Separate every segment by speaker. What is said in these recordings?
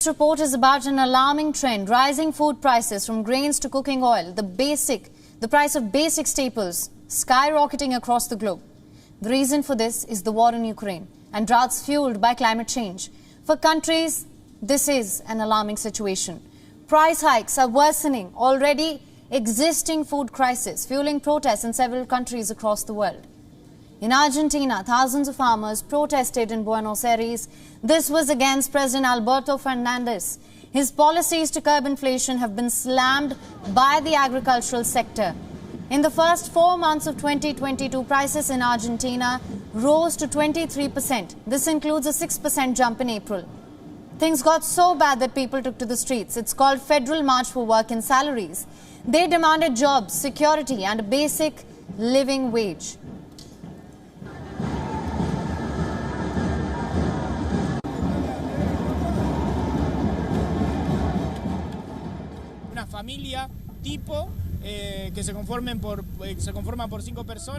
Speaker 1: This report is about an alarming trend, rising food prices from grains to cooking oil, the price of basic staples skyrocketing across the globe. The reason for this is the war in Ukraine and droughts fueled by climate change. For countries, this is an alarming situation. Price hikes are worsening already existing food crisis, fueling protests in several countries across the world. In Argentina, thousands of farmers protested in Buenos Aires. This was against President Alberto Fernandez. His policies to curb inflation have been slammed by the agricultural sector. In the first 4 months of 2022, prices in Argentina rose to 23%. This includes a 6% jump in April. Things got so bad that people took to the streets. It's called Federal March for Work and Salaries. They demanded jobs, security, and a basic living wage.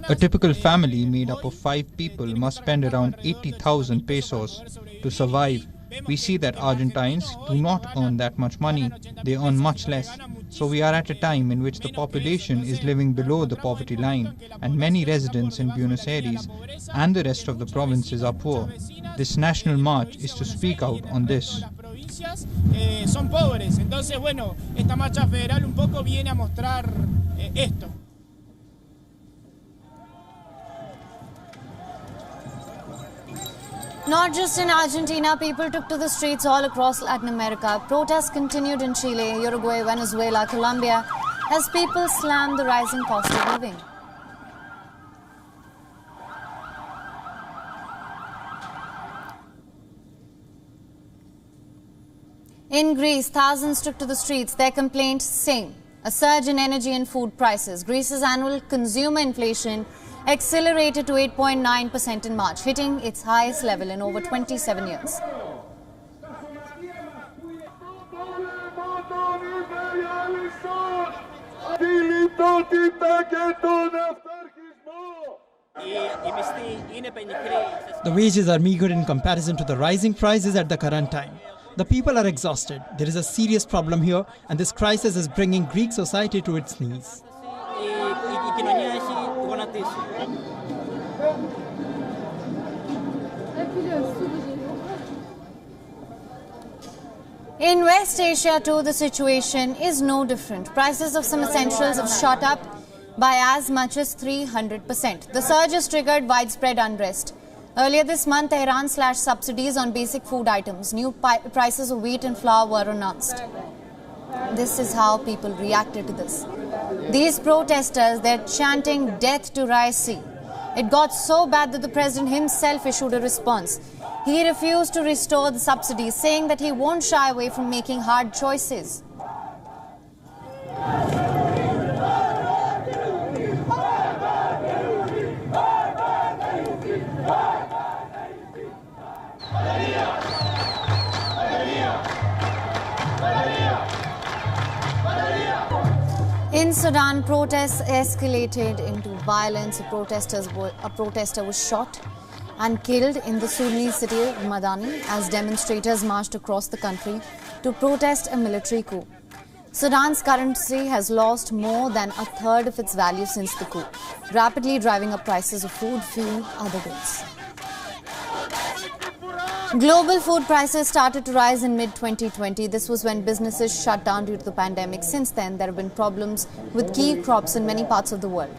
Speaker 2: A typical family made up of 5 people must spend around 80,000 pesos to survive. We see that Argentines do not earn that much money, they earn much less. So we are at a time in which the population is living below the poverty line, and many residents in Buenos Aires and the rest of the provinces are poor. This national march is to speak out on this.
Speaker 3: Son pobres. Entonces, bueno, esta marcha federal un poco viene a mostrar esto.
Speaker 1: Not just in Argentina, people took to the streets all across Latin America. Protests continued in Chile, Uruguay, Venezuela, Colombia, as people slammed the rising cost of living. In Greece, thousands took to the streets. Their complaint, same. A surge in energy and food prices. Greece's annual consumer inflation accelerated to 8.9% in March, hitting its highest level in over 27 years.
Speaker 4: The wages are meager in comparison to the rising prices at the current time. The people are exhausted. There is a serious problem here, and this crisis is bringing Greek society to its knees.
Speaker 1: In West Asia too, the situation is no different. Prices of some essentials have shot up by as much as 300%. The surge has triggered widespread unrest. Earlier this month, Tehran slashed subsidies on basic food items. New prices of wheat and flour were announced. This is how people reacted to this. These protesters, they're chanting death to Raisi. It got so bad that the president himself issued a response. He refused to restore the subsidies, saying that he won't shy away from making hard choices. In Sudan, protests escalated into violence. A protester was shot and killed in the Sudanese city of Madani as demonstrators marched across the country to protest a military coup. Sudan's currency has lost more than a third of its value since the coup, rapidly driving up prices of food, fuel, other goods. Global food prices started to rise in mid-2020. This was when businesses shut down due to the pandemic. Since then, there have been problems with key crops in many parts of the world.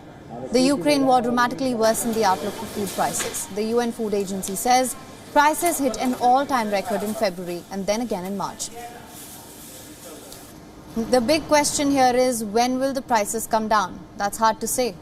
Speaker 1: The Ukraine war dramatically worsened the outlook for food prices. The UN Food Agency says prices hit an all-time record in February and then again in March. The big question here is, when will the prices come down? That's hard to say.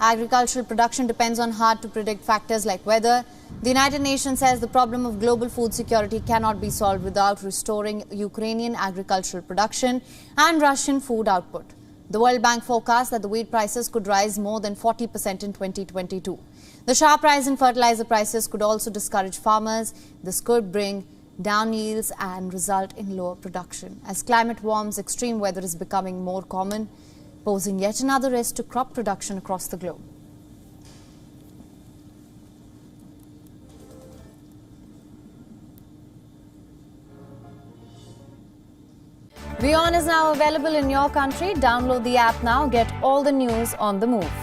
Speaker 1: Agricultural production depends on hard-to-predict factors like weather. The United Nations says the problem of global food security cannot be solved without restoring Ukrainian agricultural production and Russian food output. The World Bank forecasts that the wheat prices could rise more than 40% in 2022. The sharp rise in fertilizer prices could also discourage farmers. This could bring down yields and result in lower production. As climate warms, extreme weather is becoming more common, posing yet another risk to crop production across the globe. WION is now available in your country. Download the app now. Get all the news on the move.